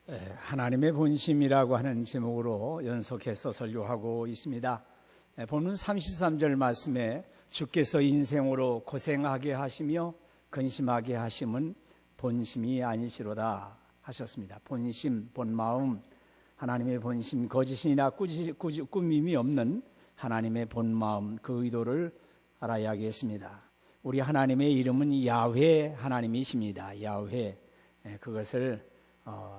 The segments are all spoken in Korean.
하나님의 본심이라고 하는 제목으로 연속해서 설교하고 있습니다. 본문 33절 말씀에 주께서 인생으로 고생하게 하시며 근심하게 하심은 본심이 아니시로다 하셨습니다. 본심, 본마음, 하나님의 본심, 거짓이나 꾸밈이 없는 하나님의 본마음, 그 의도를 알아야겠습니다. 우리 하나님의 이름은 야훼 하나님이십니다. 야훼. 그것을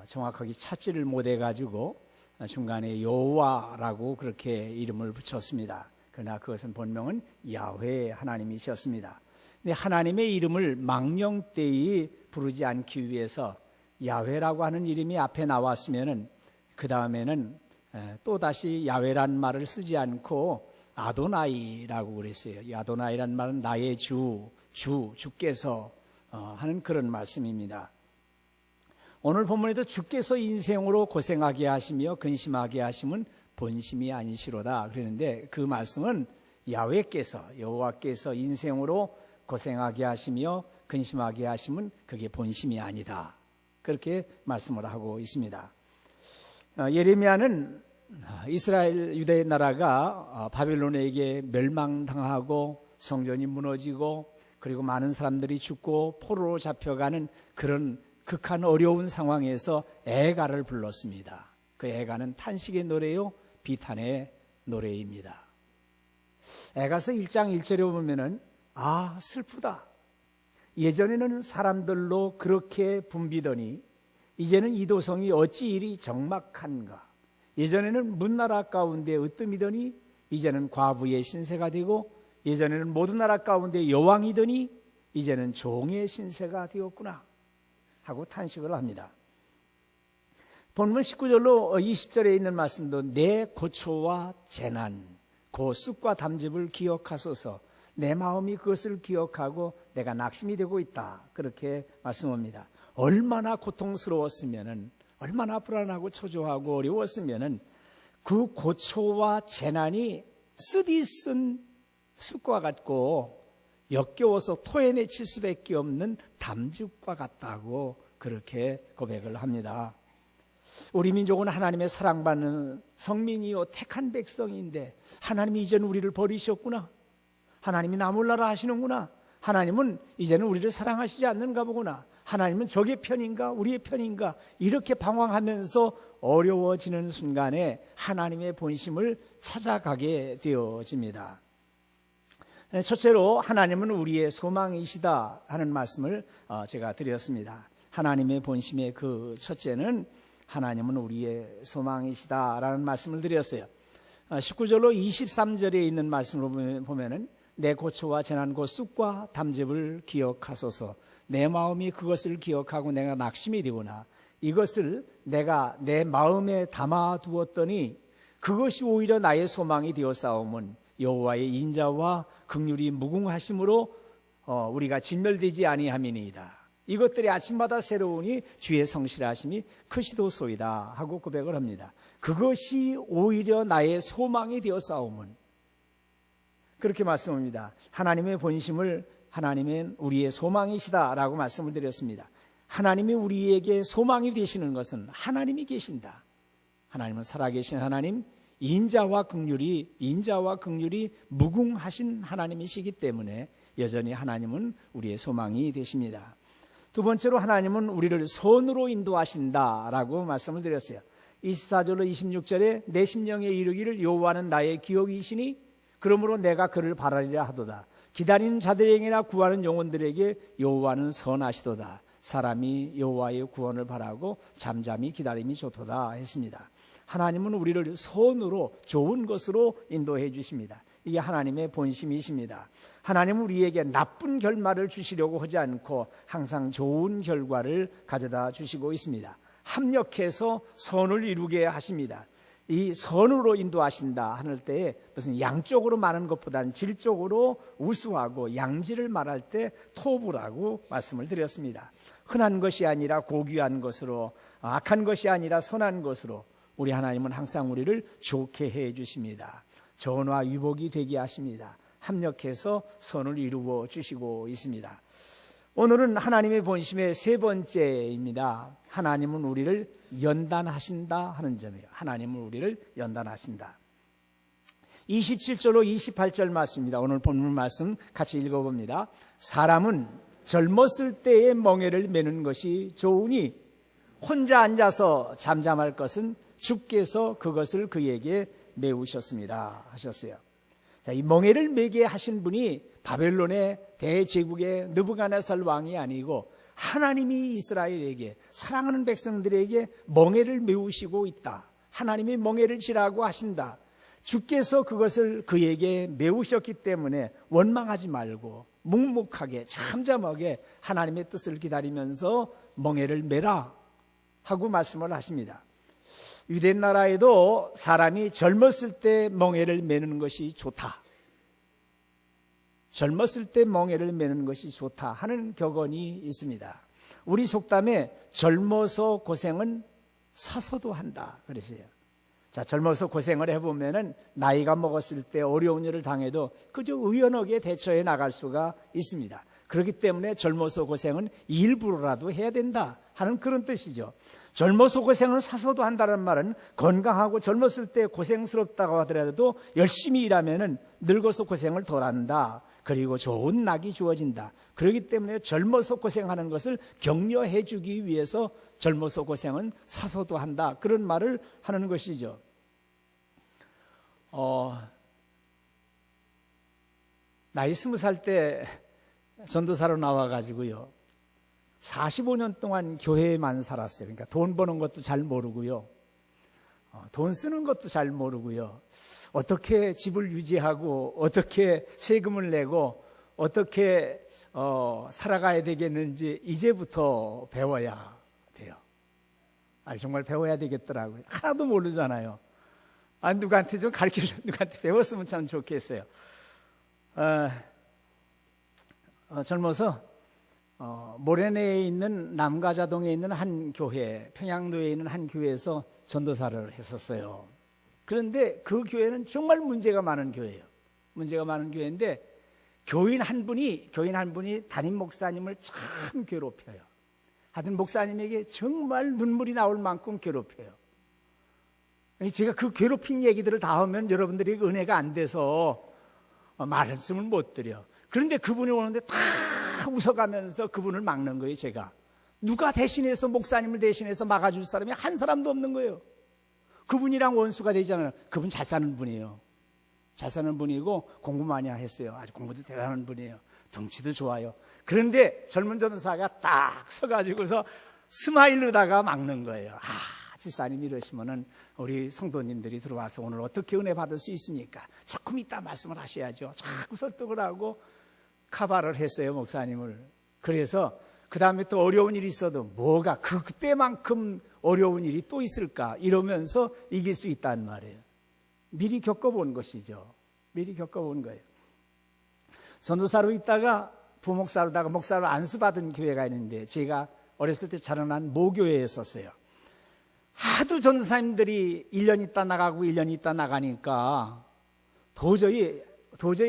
정확하게 찾지를 못해가지고 중간에 여호와라고 그렇게 이름을 붙였습니다. 그러나 그것은 본명은 야훼 하나님이셨습니다. 근데 하나님의 이름을 망령되이 부르지 않기 위해서 야훼라고 하는 이름이 앞에 나왔으면은 그 다음에는 또 다시 야훼란 말을 쓰지 않고 아도나이라고 그랬어요. 아도나이란 말은 나의 주께서 하는 그런 말씀입니다. 오늘 본문에도 주께서 인생으로 고생하게 하시며 근심하게 하심은 본심이 아니시로다 그랬는데, 그 말씀은 야훼께서, 여호와께서 인생으로 고생하게 하시며 근심하게 하심은 그게 본심이 아니다, 그렇게 말씀을 하고 있습니다. 예레미야는 이스라엘 유대 나라가 바벨론에게 멸망당하고 성전이 무너지고 그리고 많은 사람들이 죽고 포로로 잡혀가는 그런 극한 어려운 상황에서 애가를 불렀습니다. 그 애가는 탄식의 노래요, 비탄의 노래입니다. 애가서 1장 1절에 보면은 슬프다. 예전에는 사람들로 그렇게 붐비더니 이제는 이 도성이 어찌 이리 적막한가. 예전에는 문나라 가운데 으뜸이더니 이제는 과부의 신세가 되고, 예전에는 모든 나라 가운데 여왕이더니 이제는 종의 신세가 되었구나 하고 탄식을 합니다. 본문 19절로 20절에 있는 말씀도 내 고초와 재난, 그 쑥과 담즙을 기억하소서. 내 마음이 그것을 기억하고 내가 낙심이 되고 있다, 그렇게 말씀합니다. 얼마나 고통스러웠으면은, 얼마나 불안하고 초조하고 어려웠으면은 그 고초와 재난이 쓰디쓴 쑥과 같고 역겨워서 토해내칠 수밖에 없는 담즙과 같다고 그렇게 고백을 합니다. 우리 민족은 하나님의 사랑받는 성민이요 택한 백성인데 하나님이 이제는 우리를 버리셨구나, 하나님이 나 몰라라 하시는구나, 하나님은 이제는 우리를 사랑하시지 않는가 보구나, 하나님은 적의 편인가 우리의 편인가, 이렇게 방황하면서 어려워지는 순간에 하나님의 본심을 찾아가게 되어집니다. 첫째로 하나님은 우리의 소망이시다 하는 말씀을 제가 드렸습니다. 하나님의 본심의 그 첫째는 하나님은 우리의 소망이시다라는 말씀을 드렸어요. 19절로 23절에 있는 말씀을 보면은 내 고초와 재난 곧 쑥과 담즙을 기억하소서. 내 마음이 그것을 기억하고 내가 낙심이 되구나. 이것을 내가 내 마음에 담아두었더니 그것이 오히려 나의 소망이 되었사오면 여호와의 인자와 긍휼이 무궁하심으로 우리가 진멸되지 아니함이니이다. 이것들이 아침마다 새로우니 주의 성실하심이 크시도소이다 하고 고백을 합니다. 그것이 오히려 나의 소망이 되었사오면, 그렇게 말씀합니다. 하나님의 본심을 하나님은 우리의 소망이시다라고 말씀을 드렸습니다. 하나님이 우리에게 소망이 되시는 것은 하나님이 계신다. 하나님은 살아계신 하나님, 인자와 긍휼이 무궁하신 하나님이시기 때문에 여전히 하나님은 우리의 소망이 되십니다. 두 번째로 하나님은 우리를 선으로 인도하신다라고 말씀을 드렸어요. 24절로 26절에 내 심령에 이르기를 여호와는 나의 기업이시니 그러므로 내가 그를 바라리라 하도다. 기다리는 자들에게나 구하는 영혼들에게 여호와는 선하시도다. 사람이 여호와의 구원을 바라고 잠잠히 기다림이 좋도다 했습니다. 하나님은 우리를 선으로, 좋은 것으로 인도해 주십니다. 이게 하나님의 본심이십니다. 하나님은 우리에게 나쁜 결말을 주시려고 하지 않고 항상 좋은 결과를 가져다 주시고 있습니다. 합력해서 선을 이루게 하십니다. 이 선으로 인도하신다 하는 때에 무슨 양적으로 말하는 것보다는 질적으로 우수하고 양질을 말할 때 토부라고 말씀을 드렸습니다. 흔한 것이 아니라 고귀한 것으로, 악한 것이 아니라 선한 것으로 우리 하나님은 항상 우리를 좋게 해 주십니다. 전화 위복이 되게 하십니다. 합력해서 선을 이루어 주시고 있습니다. 오늘은 하나님의 본심의 세 번째입니다. 하나님은 우리를 연단하신다 하는 점이에요. 하나님은 우리를 연단하신다. 27절로 28절 말씀입니다. 오늘 본문 말씀 같이 읽어봅니다. 사람은 젊었을 때의 멍에를 메는 것이 좋으니 혼자 앉아서 잠잠할 것은 주께서 그것을 그에게 메우셨습니다 하셨어요. 자, 이 멍에를 메게 하신 분이 바벨론의 대제국의 느부갓네살 왕이 아니고 하나님이 이스라엘에게, 사랑하는 백성들에게 멍에를 메우시고 있다. 하나님이 멍에를 지라고 하신다. 주께서 그것을 그에게 메우셨기 때문에 원망하지 말고 묵묵하게 잠잠하게 하나님의 뜻을 기다리면서 멍에를 메라 하고 말씀을 하십니다. 유대인 나라에도 사람이 젊었을 때 멍에를 메는 것이 좋다. 젊었을 때 멍에를 메는 것이 좋다 하는 격언이 있습니다. 우리 속담에 젊어서 고생은 사서도 한다 그랬어요. 자, 젊어서 고생을 해보면은 나이가 먹었을 때 어려운 일을 당해도 그저 의연하게 대처해 나갈 수가 있습니다. 그렇기 때문에 젊어서 고생은 일부러라도 해야 된다 하는 그런 뜻이죠. 젊어서 고생을 사서도 한다는 말은 건강하고 젊었을 때 고생스럽다고 하더라도 열심히 일하면은 늙어서 고생을 덜 한다. 그리고 좋은 낙이 주어진다. 그렇기 때문에 젊어서 고생하는 것을 격려해 주기 위해서 젊어서 고생은 사서도 한다. 그런 말을 하는 것이죠. 나이 20살 때 전도사로 나와가지고요. 45년 동안 교회에만 살았어요. 그러니까 돈 버는 것도 잘 모르고요. 돈 쓰는 것도 잘 모르고요. 어떻게 집을 유지하고 어떻게 세금을 내고 어떻게 살아가야 되겠는지 이제부터 배워야 돼요. 정말 배워야 되겠더라고요. 하나도 모르잖아요. 누구한테 좀 누구한테 배웠으면 참 좋겠어요. 젊어서 모래내에 있는 남가자동에 있는 한 교회, 평양도에 있는 한 교회에서 전도사를 했었어요. 그런데 그 교회는 정말 문제가 많은 교회예요. 문제가 많은 교회인데 교인 한 분이 담임 목사님을 참 괴롭혀요. 하여튼 목사님에게 정말 눈물이 나올 만큼 괴롭혀요. 제가 그 괴롭힌 얘기들을 다 하면 여러분들이 은혜가 안 돼서 말씀을 못 드려. 그런데 그분이 오는데 다 웃어가면서 그분을 막는 거예요. 제가 누가 대신해서 목사님을 대신해서 막아줄 사람이 한 사람도 없는 거예요. 그분이랑 원수가 되잖아요. 그분 잘 사는 분이에요. 잘 사는 분이고 공부 많이 했어요. 아주 공부도 대단한 분이에요. 덩치도 좋아요. 그런데 젊은 전도사가 딱 서가지고서 스마일로다가 막는 거예요. 집사님 이러시면은 우리 성도님들이 들어와서 오늘 어떻게 은혜 받을 수 있습니까? 조금 이따 말씀을 하셔야죠. 자꾸 설득을 하고 카바를 했어요, 목사님을. 그래서 그 다음에 또 어려운 일이 있어도 뭐가 그때만큼 어려운 일이 또 있을까 이러면서 이길 수 있다는 말이에요. 미리 겪어본 것이죠. 미리 겪어본 거예요. 전도사로 있다가 부목사로다가 목사로 안수받은 교회가 있는데 제가 어렸을 때 자라난 모교회에 있었어요. 하도 전도사님들이 1년 있다 나가고 1년 있다 나가니까 도저히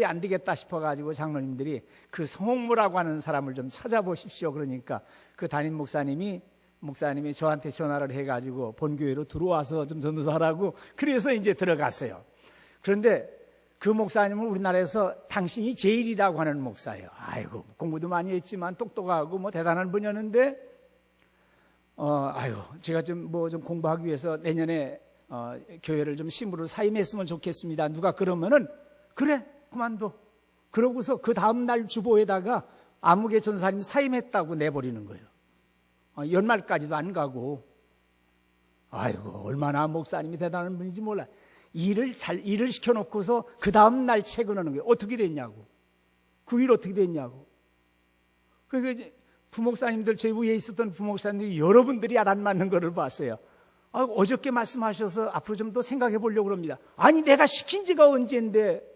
안 되겠다 싶어가지고 장로님들이 그 송옥무라고 하는 사람을 좀 찾아보십시오. 그러니까 그 담임 목사님이 저한테 전화를 해가지고 본교회로 들어와서 좀 전도사라고 그래서 이제 들어갔어요. 그런데 그 목사님은 우리나라에서 당신이 제일이라고 하는 목사예요. 아이고 공부도 많이 했지만 똑똑하고 뭐 대단한 분이었는데 제가 좀 공부하기 위해서 내년에 교회를 좀 신부로 사임했으면 좋겠습니다. 누가 그러면은 그래 그만둬. 그러고서 그 다음날 주보에다가 아무개 전사님 사임했다고 내버리는 거예요. 연말까지도 안 가고. 아이고 얼마나 목사님이 대단한 분인지 몰라. 일을 시켜놓고서 그 다음날 퇴근하는 거예요. 어떻게 됐냐고. 그 일 어떻게 됐냐고. 그러니까 부목사님들, 제 위에 있었던 부목사님들이 여러분들이 안 맞는 거를 봤어요. 어저께 말씀하셔서 앞으로 좀 더 생각해 보려고 합니다. 아니 내가 시킨 지가 언제인데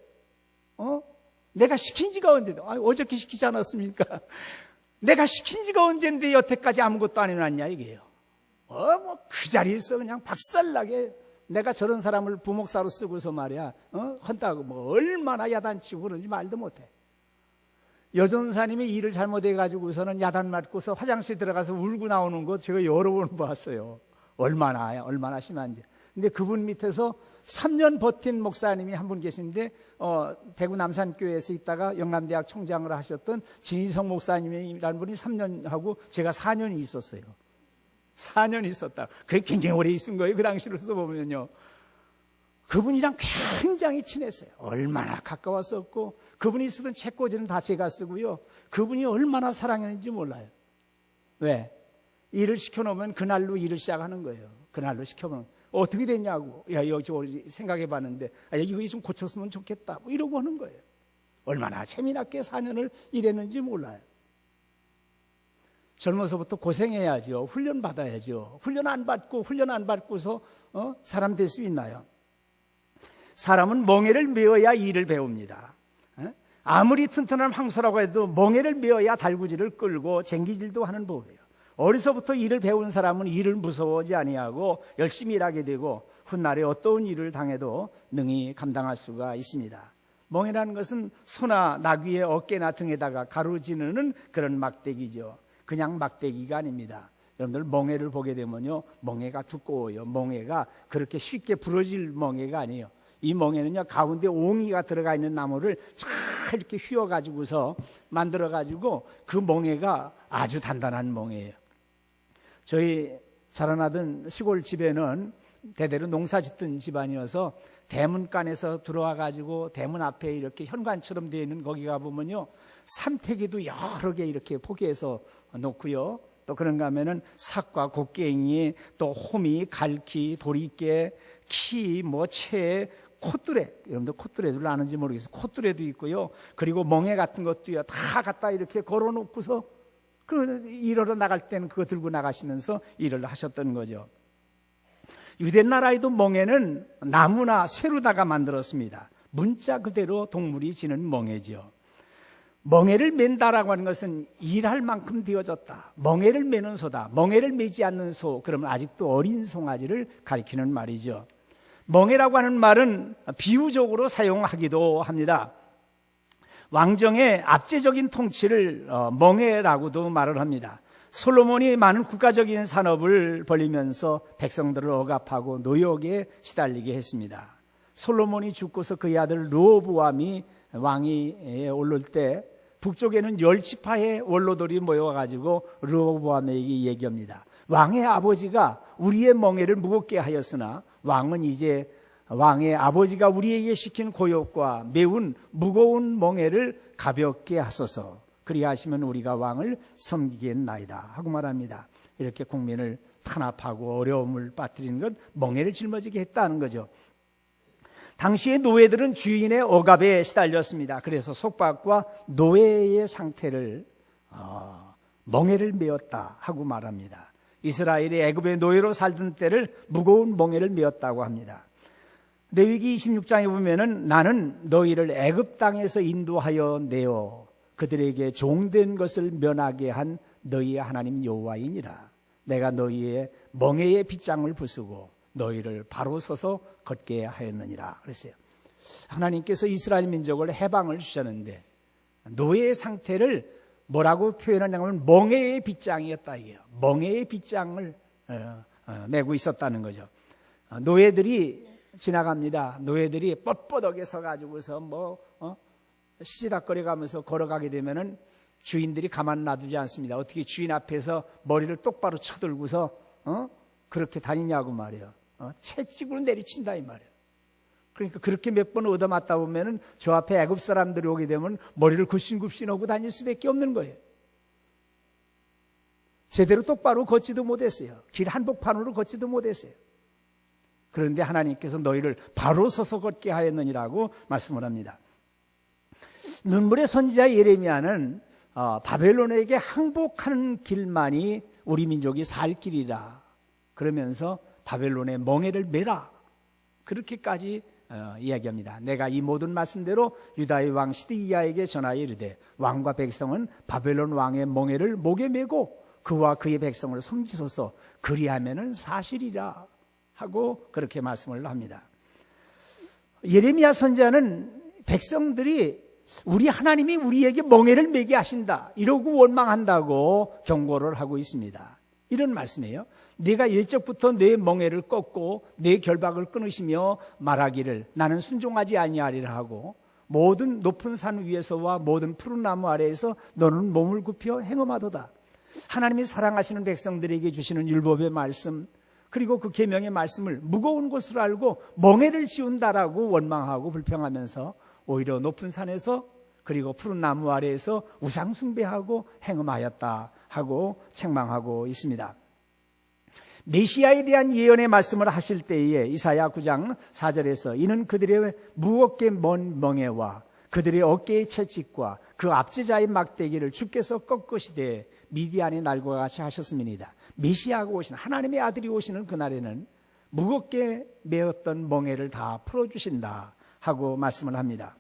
내가 시킨 지가 언제인데 어저께 시키지 않았습니까? 내가 시킨 지가 언제인데 여태까지 아무것도 안 해놨냐 이게요. 그 자리에서 그냥 박살나게 내가 저런 사람을 부목사로 쓰고서 말이야 헌다고 얼마나 야단치고 그런지 말도 못해. 여전사님이 일을 잘못해가지고서는 야단 맞고서 화장실 들어가서 울고 나오는 거 제가 여러 번 봤어요. 얼마나 심한지. 근데 그분 밑에서 3년 버틴 목사님이 한 분 계신데 대구 남산교회에서 있다가 영남대학 총장을 하셨던 진희성 목사님이라는 분이 3년 하고 제가 4년이 있었어요. 4년 있었다. 그게 굉장히 오래 있은 거예요. 그 당시로서 보면요. 그분이랑 굉장히 친했어요. 얼마나 가까웠었고 그분이 쓰던 책꽂이는 다 제가 쓰고요. 그분이 얼마나 사랑했는지 몰라요. 왜? 일을 시켜놓으면 그날로 일을 시작하는 거예요. 그날로 시켜놓으면 어떻게 됐냐고. 야, 이거 생각해봤는데 이거 좀 고쳤으면 좋겠다. 뭐 이러고 하는 거예요. 얼마나 재미나게 4년을 일했는지 몰라요. 젊어서부터 고생해야죠. 훈련 받아야죠. 훈련 안 받고서 사람 될 수 있나요? 사람은 멍에를 메어야 일을 배웁니다. 아무리 튼튼한 황소라고 해도 멍에를 메어야 달구지를 끌고 쟁기질도 하는 법이에요. 어려서부터 일을 배운 사람은 일을 무서워하지 아니하고 열심히 일하게 되고 훗날에 어떠한 일을 당해도 능히 감당할 수가 있습니다. 멍에라는 것은 소나 나귀의 어깨나 등에다가 가로지르는 그런 막대기죠. 그냥 막대기가 아닙니다. 여러분들 멍에를 보게 되면요, 멍에가 두꺼워요. 멍에가 그렇게 쉽게 부러질 멍에가 아니에요. 이 멍에는요, 가운데 옹이가 들어가 있는 나무를 잘 이렇게 휘어가지고서 만들어가지고 그 멍에가 아주 단단한 멍에예요. 저희 자라나던 시골 집에는 대대로 농사 짓던 집안이어서 대문간에서 들어와가지고 대문 앞에 이렇게 현관처럼 되어 있는 거기 가보면요, 삼태기도 여러 개 이렇게 포개해서 놓고요. 또 그런가 하면은 삭과 곡괭이, 또 호미, 갈퀴, 도리깨, 키, 채, 콧뚜레. 여러분들 콧뚜레들 아는지 모르겠어요. 콧뚜레도 있고요. 그리고 멍에 같은 것도요. 다 갖다 이렇게 걸어놓고서 일하러 나갈 때는 그거 들고 나가시면서 일을 하셨던 거죠. 유대 나라에도 멍에는 나무나 쇠로다가 만들었습니다. 문자 그대로 동물이 지는 멍에죠. 멍에를 맨다라고 하는 것은 일할 만큼 되어졌다. 멍에를 매는 소다. 멍에를 매지 않는 소, 그러면 아직도 어린 송아지를 가리키는 말이죠. 멍에라고 하는 말은 비유적으로 사용하기도 합니다. 왕정의 압제적인 통치를 멍에라고도 말을 합니다. 솔로몬이 많은 국가적인 산업을 벌이면서 백성들을 억압하고 노역에 시달리게 했습니다. 솔로몬이 죽고서 그의 아들 르호보암이 왕위에 오를 때 북쪽에는 10지파의 원로들이 모여가지고 르호보암에게 얘기합니다. 왕의 아버지가 우리의 멍에를 무겁게 하였으나 왕은 이제 왕의 아버지가 우리에게 시킨 고역과 매운 무거운 멍에를 가볍게 하소서. 그리하시면 우리가 왕을 섬기겠나이다 하고 말합니다. 이렇게 국민을 탄압하고 어려움을 빠뜨리는 것, 멍에를 짊어지게 했다는 거죠. 당시의 노예들은 주인의 억압에 시달렸습니다. 그래서 속박과 노예의 상태를 멍에를 메었다 하고 말합니다. 이스라엘이 애굽의 노예로 살던 때를 무거운 멍에를 메었다고 합니다. 레위기 26장에 보면은 나는 너희를 애굽 땅에서 인도하여 내어 그들에게 종된 것을 면하게 한 너희의 하나님 여호와이니라. 내가 너희의 멍에의 빗장을 부수고 너희를 바로 서서 걷게 하였느니라 그랬어요. 하나님께서 이스라엘 민족을 해방을 주셨는데 노예의 상태를 뭐라고 표현하냐면 멍에의 빗장이었다 이게요. 멍에의 빗장을 메고 있었다는 거죠. 노예들이 지나갑니다. 노예들이 뻣뻣하게 서가지고서 시시닥거려가면서 걸어가게 되면은 주인들이 가만 놔두지 않습니다. 어떻게 주인 앞에서 머리를 똑바로 쳐들고서 그렇게 다니냐고 말이에요. 채찍으로 내리친다 이 말이에요. 그러니까 그렇게 몇 번 얻어맞다 보면은 저 앞에 애굽 사람들이 오게 되면 머리를 굽신굽신하고 다닐 수밖에 없는 거예요. 제대로 똑바로 걷지도 못했어요. 길 한복판으로 걷지도 못했어요. 그런데 하나님께서 너희를 바로 서서 걷게 하였느니라고 말씀을 합니다. 눈물의 선지자 예레미야는 바벨론에게 항복하는 길만이 우리 민족이 살 길이라 그러면서 바벨론의 멍에를 메라 그렇게까지 이야기합니다. 내가 이 모든 말씀대로 유다의 왕 시드기야에게 전하여 이르되 왕과 백성은 바벨론 왕의 멍에를 목에 메고 그와 그의 백성을 섬기소서 그리하면은 사실이라 하고 그렇게 말씀을 합니다. 예레미야 선지자는 백성들이 우리 하나님이 우리에게 멍에를 매게 하신다, 이러고 원망한다고 경고를 하고 있습니다. 이런 말씀이에요. 네가 일적부터 내 멍에를 꺾고 내 결박을 끊으시며 말하기를 나는 순종하지 아니하리라 하고 모든 높은 산 위에서와 모든 푸른 나무 아래에서 너는 몸을 굽혀 행음하도다. 하나님이 사랑하시는 백성들에게 주시는 율법의 말씀, 그리고 그 계명의 말씀을 무거운 것으로 알고 멍에를 지운다라고 원망하고 불평하면서 오히려 높은 산에서 그리고 푸른 나무 아래에서 우상 숭배하고 행음하였다 하고 책망하고 있습니다. 메시아에 대한 예언의 말씀을 하실 때에 이사야 9장 4절에서 이는 그들의 무겁게 먼 멍에와 그들의 어깨의 채찍과 그 압제자의 막대기를 주께서 꺾으시되 미디안의 날과 같이 하셨습니다. 메시아가 오시는, 하나님의 아들이 오시는 그날에는 무겁게 메었던 멍에를 다 풀어주신다 하고 말씀을 합니다.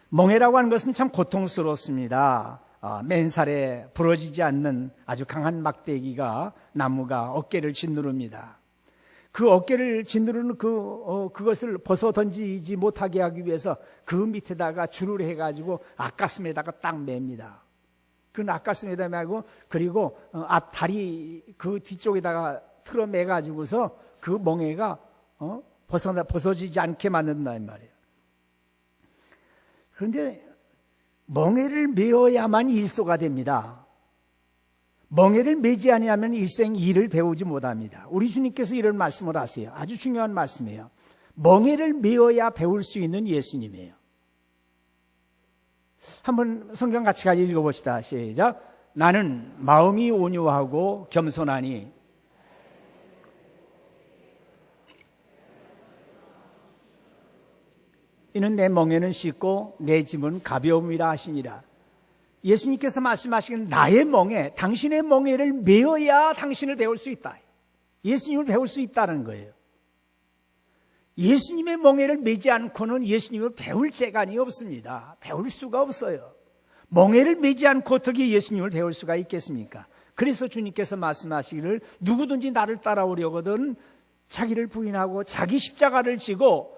멍에라고 하는 것은 참 고통스럽습니다. 맨살에 부러지지 않는 아주 강한 막대기가 나무가 어깨를 짓누릅니다. 그 어깨를 짓누르는 그것을 벗어 던지지 못하게 하기 위해서 그 밑에다가 줄을 해가지고 앞가슴에다가 딱 맵니다. 그 앞가슴에다 매고 그리고 앞다리 그 뒤쪽에다가 틀어 매가지고서 그 멍에가 벗어지지 않게 만든다는 말이에요. 그런데 멍에를 메어야만 일소가 됩니다. 멍에를 메지 아니하면 일생 일을 배우지 못합니다. 우리 주님께서 이런 말씀을 하세요. 아주 중요한 말씀이에요. 멍에를 메어야 배울 수 있는 예수님이에요. 한번 성경 같이 읽어봅시다. 시작. 나는 마음이 온유하고 겸손하니 이는 내 멍에는 쉽고 내 짐은 가벼움이라 하시니라. 예수님께서 말씀하시는 나의 멍에, 당신의 멍에를 메어야 당신을 배울 수 있다. 예수님을 배울 수 있다는 거예요. 예수님의 멍에를 메지 않고는 예수님을 배울 재간이 없습니다. 배울 수가 없어요. 멍에를 메지 않고 어떻게 예수님을 배울 수가 있겠습니까? 그래서 주님께서 말씀하시기를 누구든지 나를 따라오려거든 자기를 부인하고 자기 십자가를 지고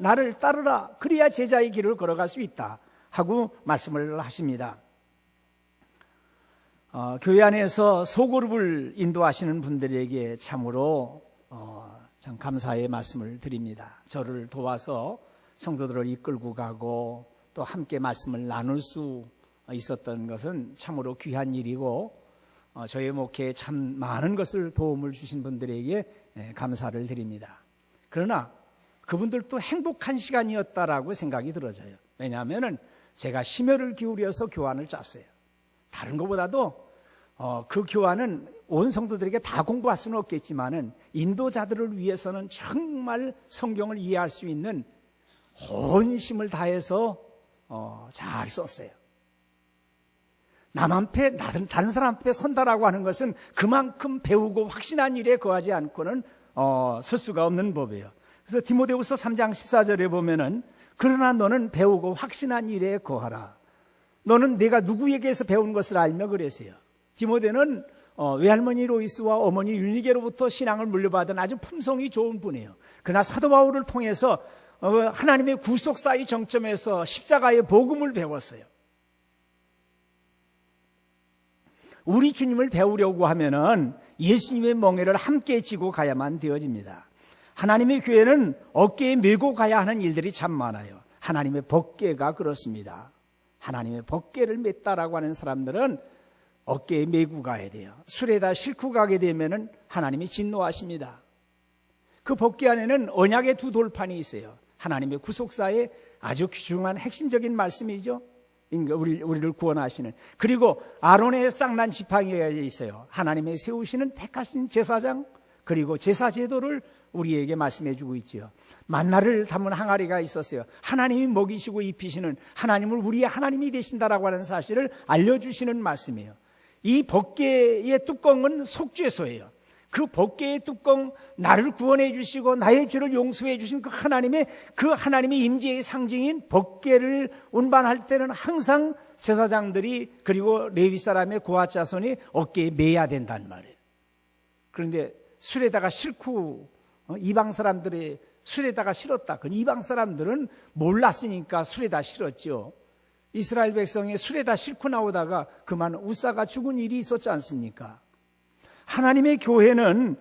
나를 따르라. 그래야 제자의 길을 걸어갈 수 있다 하고 말씀을 하십니다. 교회 안에서 소그룹을 인도하시는 분들에게 참으로 참 감사의 말씀을 드립니다. 저를 도와서 성도들을 이끌고 가고 또 함께 말씀을 나눌 수 있었던 것은 참으로 귀한 일이고 저의 목회에 참 많은 것을 도움을 주신 분들에게 감사를 드립니다. 그러나 그분들도 행복한 시간이었다라고 생각이 들어져요. 왜냐하면 제가 심혈을 기울여서 교환을 짰어요. 다른 것보다도 그 교환은 온 성도들에게 다 공부할 수는 없겠지만은 인도자들을 위해서는 정말 성경을 이해할 수 있는 혼심을 다해서 잘 썼어요. 다른 사람 앞에 선다라고 하는 것은 그만큼 배우고 확신한 일에 거하지 않고는 설 수가 없는 법이에요. 그래서 디모데후서 3장 14절에 보면은 그러나 너는 배우고 확신한 일에 거하라. 너는 내가 누구에게서 배운 것을 알며 그랬어요. 디모데는 외할머니 로이스와 어머니 윤리게로부터 신앙을 물려받은 아주 품성이 좋은 분이에요. 그러나 사도 바울을 통해서 하나님의 구속사의 정점에서 십자가의 복음을 배웠어요. 우리 주님을 배우려고 하면은 예수님의 멍에를 함께 지고 가야만 되어집니다. 하나님의 교회는 어깨에 메고 가야 하는 일들이 참 많아요. 하나님의 법궤가 그렇습니다. 하나님의 법궤를 맸다라고 하는 사람들은 어깨에 메고 가야 돼요. 술에다 싣고 가게 되면은 하나님이 진노하십니다. 그 법궤 안에는 언약의 두 돌판이 있어요. 하나님의 구속사의 아주 귀중한 핵심적인 말씀이죠. 우리를 구원하시는. 그리고 아론의 쌍난 지팡이가 있어요. 하나님의 세우시는 택하신 제사장, 그리고 제사 제도를 우리에게 말씀해 주고 있지요. 만나를 담은 항아리가 있었어요. 하나님이 먹이시고 입히시는, 하나님을 우리의 하나님이 되신다라고 하는 사실을 알려주시는 말씀이에요. 이 법궤의 뚜껑은 속죄소예요. 그 법궤의 뚜껑, 나를 구원해 주시고 나의 죄를 용서해 주신 그 하나님의 임재의 상징인 법궤를 운반할 때는 항상 제사장들이 그리고 레위 사람의 고아 자손이 어깨에 매야 된단 말이에요. 그런데 술에다가 싣고 이방 사람들의 술에다가 실었다. 그 이방 사람들은 몰랐으니까 술에다 실었죠. 이스라엘 백성이 술에다 싣고 나오다가 그만 우사가 죽은 일이 있었지 않습니까? 하나님의 교회는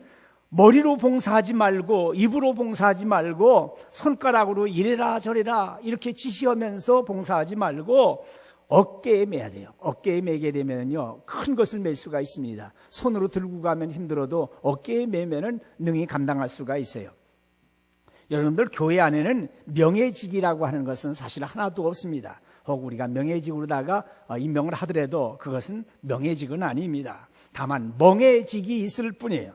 머리로 봉사하지 말고 입으로 봉사하지 말고 손가락으로 이래라 저래라 이렇게 지시하면서 봉사하지 말고 어깨에 매야 돼요. 어깨에 매게 되면요 큰 것을 맬 수가 있습니다. 손으로 들고 가면 힘들어도 어깨에 매면은 능히 감당할 수가 있어요. 여러분들 교회 안에는 명예직이라고 하는 것은 사실 하나도 없습니다. 혹 우리가 명예직으로다가 임명을 하더라도 그것은 명예직은 아닙니다. 다만 멍예직이 있을 뿐이에요.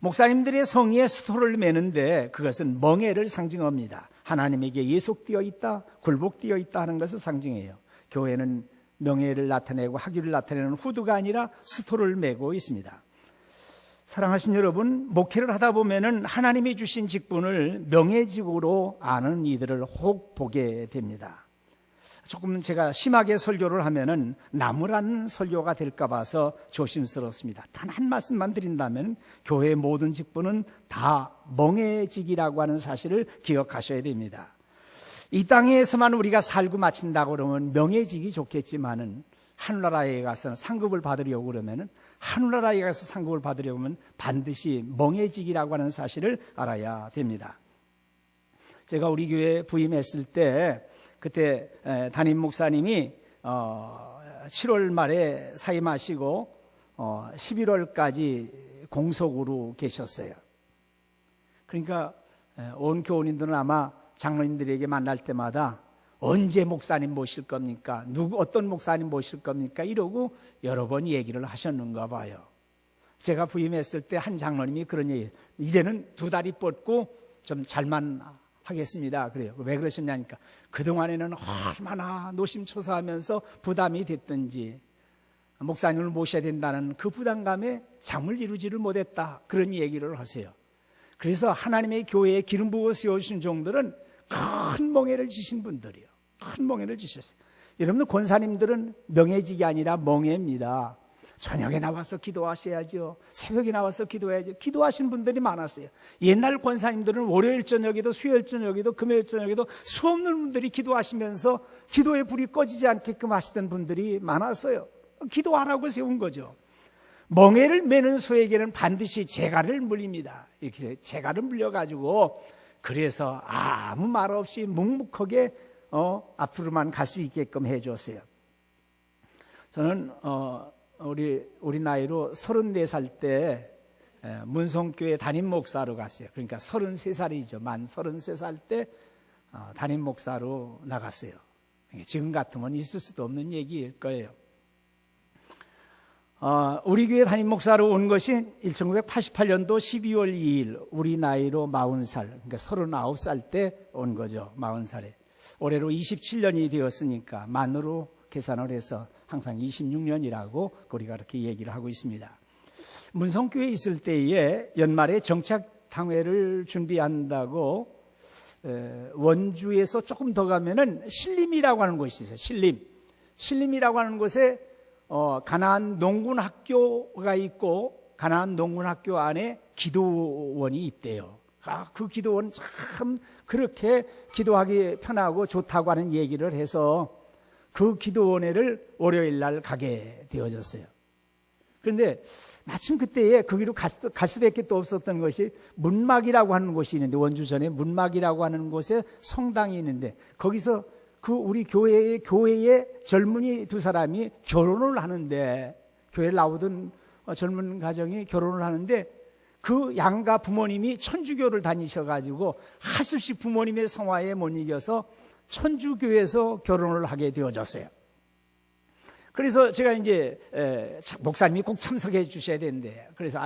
목사님들의 성의에 스토를 매는데 그것은 멍예를 상징합니다. 하나님에게 예속되어 있다, 굴복되어 있다 하는 것을 상징해요. 교회는 명예를 나타내고 학위를 나타내는 후드가 아니라 스토를 매고 있습니다. 사랑하신 여러분, 목회를 하다 보면은 하나님이 주신 직분을 명예직으로 아는 이들을 혹 보게 됩니다. 조금 제가 심하게 설교를 하면은 나무라는 설교가 될까 봐서 조심스럽습니다. 단 한 말씀만 드린다면 교회의 모든 직분은 다 멍해직이라고 하는 사실을 기억하셔야 됩니다. 이 땅에서만 우리가 살고 마친다고 그러면 명예직이 좋겠지만은 하늘나라에 가서 상급을 받으려고 그러면은 하늘나라에 가서 상급을 받으려고 하면 반드시 멍해직이라고 하는 사실을 알아야 됩니다. 제가 우리 교회에 부임했을 때 그때 담임 목사님이 7월 말에 사임하시고 11월까지 공석으로 계셨어요. 그러니까 온 교우님들은 아마 장로님들에게 만날 때마다 언제 목사님 모실 겁니까? 어떤 목사님 모실 겁니까? 이러고 여러 번 얘기를 하셨는가 봐요. 제가 부임했을 때 한 장로님이 그런 얘기, 이제는 2다리 뻗고 좀 잘만 하겠습니다. 그래요. 왜 그러셨냐니까 그동안에는 얼마나 노심초사하면서 부담이 됐든지 목사님을 모셔야 된다는 그 부담감에 잠을 이루지를 못했다. 그런 얘기를 하세요. 그래서 하나님의 교회에 기름 부어 세우신 종들은 큰 멍에를 지신 분들이요. 큰 멍에를 지셨어요. 여러분들 권사님들은 명예직이 아니라 멍에입니다. 저녁에 나와서 기도하셔야죠. 새벽에 나와서 기도해야죠. 기도하신 분들이 많았어요. 옛날 권사님들은 월요일 저녁에도 수요일 저녁에도 금요일 저녁에도 수없는 분들이 기도하시면서 기도의 불이 꺼지지 않게끔 하시던 분들이 많았어요. 기도하라고 세운 거죠. 멍에를 매는 소에게는 반드시 재갈을 물립니다. 이렇게 재갈을 물려가지고 그래서 아무 말 없이 묵묵하게 앞으로만 갈 수 있게끔 해줬어요. 저는 우리 나이로 34살 때 문성교회 담임 목사로 갔어요. 그러니까 33살이죠. 만 33살 때 담임 목사로 나갔어요. 지금 같으면 있을 수도 없는 얘기일 거예요. 우리 교회 담임 목사로 온 것이 1988년도 12월 2일 우리 나이로 40살, 그러니까 39살 때 온 거죠. 40살에. 올해로 27년이 되었으니까 만으로 계산을 해서 항상 26년이라고 우리가 그렇게 얘기를 하고 있습니다. 문성교회에 있을 때에 연말에 정착탕회를 준비한다고 원주에서 조금 더 가면은 신림이라고 하는 곳이 있어요. 신림이라고 하는 곳에 가나안 농군학교가 있고 가나안 농군학교 안에 기도원이 있대요. 그 기도원 참 그렇게 기도하기 편하고 좋다고 하는 얘기를 해서 그 기도원회를 월요일 날 가게 되어졌어요. 그런데 마침 그때에 거기로 갈 수밖에 또 없었던 것이 문막이라고 하는 곳이 있는데 원주전에 문막이라고 하는 곳에 성당이 있는데 거기서 그 우리 교회의 젊은이 2사람이 결혼을 하는데 교회에 나오던 젊은 가정이 결혼을 하는데 그 양가 부모님이 천주교를 다니셔가지고 하수씨 부모님의 성화에 못 이겨서 천주교에서 결혼을 하게 되어졌어요. 그래서 제가 이제 목사님이 꼭 참석해 주셔야 되는데 그래서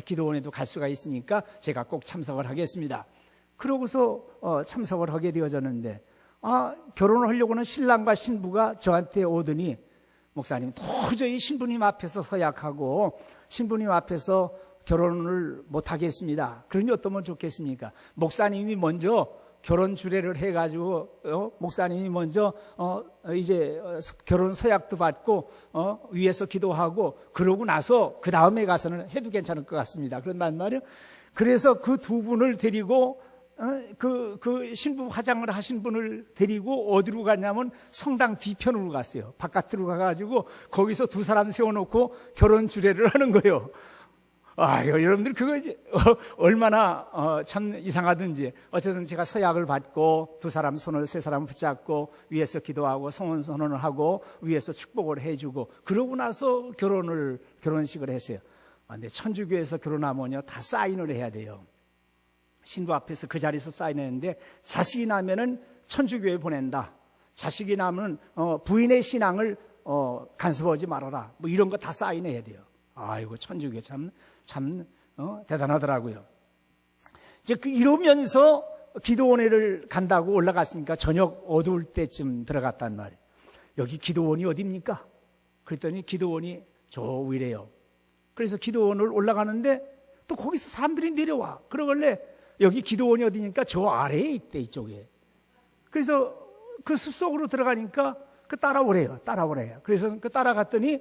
기도원에도 갈 수가 있으니까 제가 꼭 참석을 하겠습니다. 그러고서 참석을 하게 되어졌는데 결혼을 하려고는 신랑과 신부가 저한테 오더니 목사님 도저히 신부님 앞에서 서약하고 신부님 앞에서 결혼을 못하겠습니다. 그러니 어떠면 좋겠습니까? 목사님이 먼저 결혼 주례를 해가지고 목사님이 먼저 이제 결혼 서약도 받고 위에서 기도하고 그러고 나서 그 다음에 가서는 해도 괜찮을 것 같습니다. 그런단 말이에요. 그래서 그 2분을 데리고 그 신부 화장을 하신 분을 데리고 어디로 갔냐면 성당 뒤편으로 갔어요. 바깥으로 가가지고 거기서 두 사람 세워놓고 결혼 주례를 하는 거예요. 여러분들 그거 이제 얼마나 참 이상하든지 어쨌든 제가 서약을 받고 두 사람 손을 세 사람 붙잡고 위에서 기도하고 성원 선언을 하고 위에서 축복을 해주고 그러고 나서 결혼식을 했어요. 근데 천주교에서 결혼하면요 다 사인을 해야 돼요. 신부 앞에서 그 자리에서 사인했는데 자식이 나면은 천주교에 보낸다. 자식이 나면 부인의 신앙을 간섭하지 말아라. 뭐 이런 거 다 사인해야 돼요. 아이고 천주교 참 대단하더라고요. 이제 이러면서 기도원회를 간다고 올라갔으니까 저녁 어두울 때쯤 들어갔단 말이에요. 여기 기도원이 어디입니까? 그랬더니 기도원이 저 위래요. 그래서 기도원을 올라가는데 또 거기서 사람들이 내려와. 그러길래 여기 기도원이 어디니까 저 아래에 있대, 이쪽에. 그래서 그 숲속으로 들어가니까 따라오래요. 그래서 따라갔더니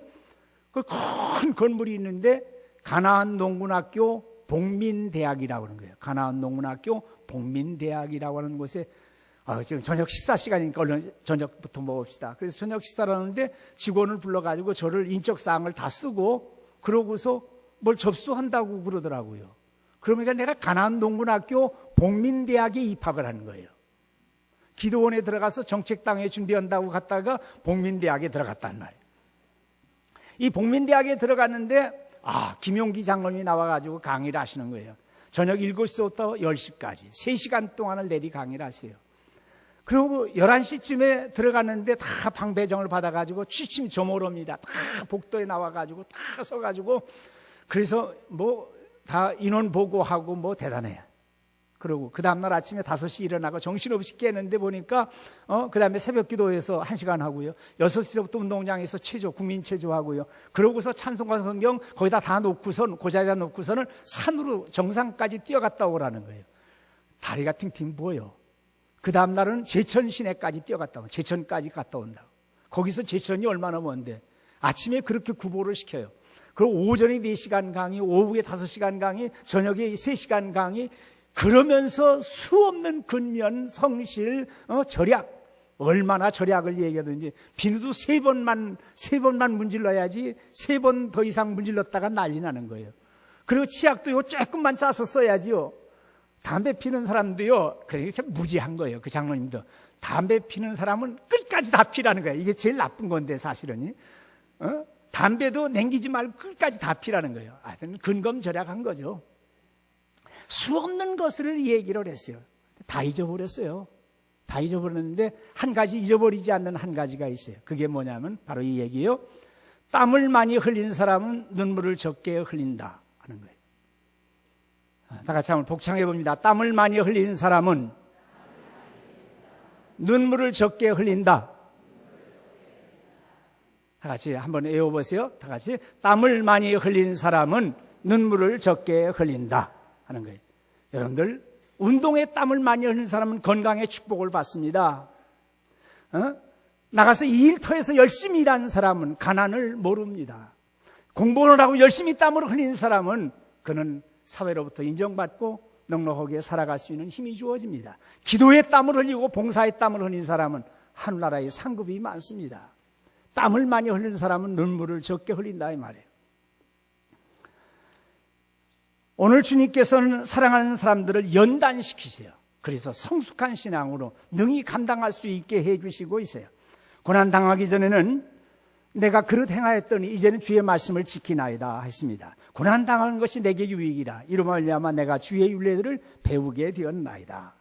그 큰 건물이 있는데 가나안 농군학교 복민대학이라고 하는 거예요. 가나안 농군학교 복민대학이라고 하는 곳에 지금 저녁 식사 시간이니까 얼른 저녁부터 먹읍시다. 그래서 저녁 식사를 하는데 직원을 불러가지고 저를 인적사항을 다 쓰고 그러고서 뭘 접수한다고 그러더라고요. 그러니까 내가 가나안 농군학교 복민대학에 입학을 하는 거예요. 기도원에 들어가서 정책당회 준비한다고 갔다가 복민대학에 들어갔단 말이에요. 이 복민대학에 들어갔는데 김용기 장로님이 나와가지고 강의를 하시는 거예요. 저녁 7시부터 10시까지 3시간 동안을 내리 강의를 하세요. 그리고 11시쯤에 들어갔는데 다 방배정을 받아가지고 취침 점호로입니다. 다 복도에 나와가지고 다 서가지고 그래서 다 인원 보고하고 대단해요. 그리고 그 다음날 아침에 5시 일어나고 정신없이 깨는데 보니까 그 다음에 새벽 기도에서 1시간 하고요. 6시부터 운동장에서 국민체조 하고요. 그러고서 찬송과 성경 거기다 다 놓고선 그 자리에다 놓고서는 산으로 정상까지 뛰어갔다 오라는 거예요. 다리가 팅팅 부어요. 그 다음날은 제천 시내까지 뛰어갔다 오고 제천까지 갔다 온다고. 거기서 제천이 얼마나 먼데 아침에 그렇게 구보를 시켜요. 그리고 오전에 4시간 강의, 오후에 5시간 강의, 저녁에 3시간 강의. 그러면서 수없는 근면, 성실, 절약. 얼마나 절약을 얘기하든지 비누도 3번만 문질러야지 3번 더 이상 문질렀다가 난리 나는 거예요. 그리고 치약도 조금만 짜서 써야지요. 담배 피는 사람도요, 그게 참 무지한 거예요. 그 장로님도. 담배 피는 사람은 끝까지 다 피라는 거예요. 이게 제일 나쁜 건데 사실은. 담배도 냉기지 말고 끝까지 다 피라는 거예요. 하여튼 근검 절약한 거죠. 수없는 것을 얘기를 했어요. 다 잊어버렸어요. 다 잊어버렸는데 한 가지 잊어버리지 않는 한 가지가 있어요. 그게 뭐냐면 바로 이 얘기예요. 땀을 많이 흘린 사람은 눈물을 적게 흘린다 하는 거예요. 다 같이 한번 복창해 봅니다. 땀을 많이 흘린 사람은 눈물을 적게 흘린다. 다 같이 한번 외워보세요. 다 같이 땀을 많이 흘린 사람은 눈물을 적게 흘린다 하는 거예요. 여러분들 운동에 땀을 많이 흘린 사람은 건강의 축복을 받습니다. 나가서 이 일터에서 열심히 일하는 사람은 가난을 모릅니다. 공부를 하고 열심히 땀을 흘린 사람은 그는 사회로부터 인정받고 넉넉하게 살아갈 수 있는 힘이 주어집니다. 기도에 땀을 흘리고 봉사에 땀을 흘린 사람은 하늘나라에 상급이 많습니다. 땀을 많이 흘린 사람은 눈물을 적게 흘린다 이 말이에요. 오늘 주님께서는 사랑하는 사람들을 연단시키세요. 그래서 성숙한 신앙으로 능히 감당할 수 있게 해주시고 있어요. 고난당하기 전에는 내가 그릇 행하였더니 이제는 주의 말씀을 지키나이다 했습니다. 고난당하는 것이 내게 유익이라. 이로 말미암아 내가 주의 율례들을 배우게 되었나이다.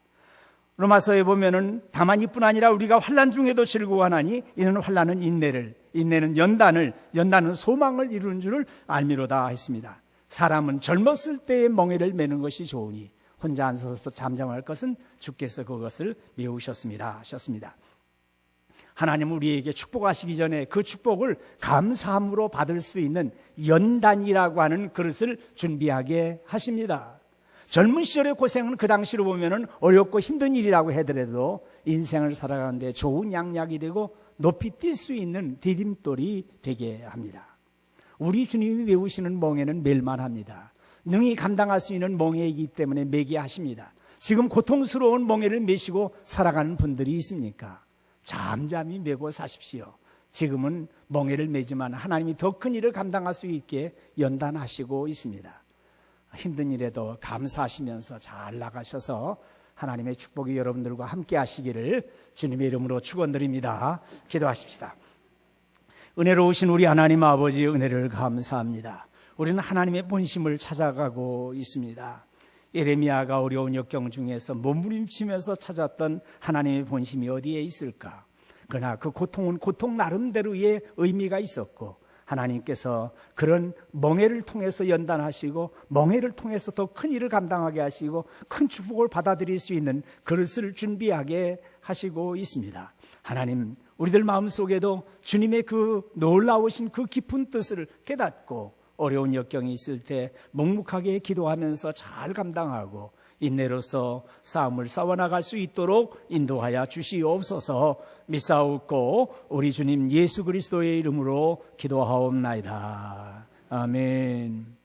로마서에 보면은 다만 이뿐 아니라 우리가 환난 중에도 즐거워하나니 이는 환난은 인내는 연단은 소망을 이루는 줄을 알미로다 했습니다. 사람은 젊었을 때의 멍에를 매는 것이 좋으니 혼자 앉아서 잠잠할 것은 주께서 그것을 메우셨습니다 하셨습니다. 하나님은 우리에게 축복하시기 전에 그 축복을 감사함으로 받을 수 있는 연단이라고 하는 그릇을 준비하게 하십니다. 젊은 시절의 고생은 그 당시로 보면은 어렵고 힘든 일이라고 하더라도 인생을 살아가는데 좋은 양약이 되고 높이 뛸 수 있는 디딤돌이 되게 합니다. 우리 주님이 메우시는 멍에는 맬만합니다. 능히 감당할 수 있는 멍에이기 때문에 매게 하십니다. 지금 고통스러운 멍에를 메시고 살아가는 분들이 있습니까? 잠잠히 메고 사십시오. 지금은 멍에를 메지만 하나님이 더 큰 일을 감당할 수 있게 연단하시고 있습니다. 힘든 일에도 감사하시면서 잘 나가셔서 하나님의 축복이 여러분들과 함께 하시기를 주님의 이름으로 축원드립니다. 기도하십시다. 은혜로우신 우리 하나님 아버지의 은혜를 감사합니다. 우리는 하나님의 본심을 찾아가고 있습니다. 예레미야가 어려운 역경 중에서 몸부림치면서 찾았던 하나님의 본심이 어디에 있을까? 그러나 그 고통은 고통 나름대로의 의미가 있었고, 하나님께서 그런 멍에를 통해서 연단하시고 멍에를 통해서 더 큰 일을 감당하게 하시고 큰 축복을 받아들일 수 있는 그릇을 준비하게 하시고 있습니다. 하나님, 우리들 마음속에도 주님의 그 놀라우신 그 깊은 뜻을 깨닫고 어려운 역경이 있을 때 묵묵하게 기도하면서 잘 감당하고 인내로서 싸움을 싸워나갈 수 있도록 인도하여 주시옵소서. 믿사옵고 우리 주님 예수 그리스도의 이름으로 기도하옵나이다. 아멘.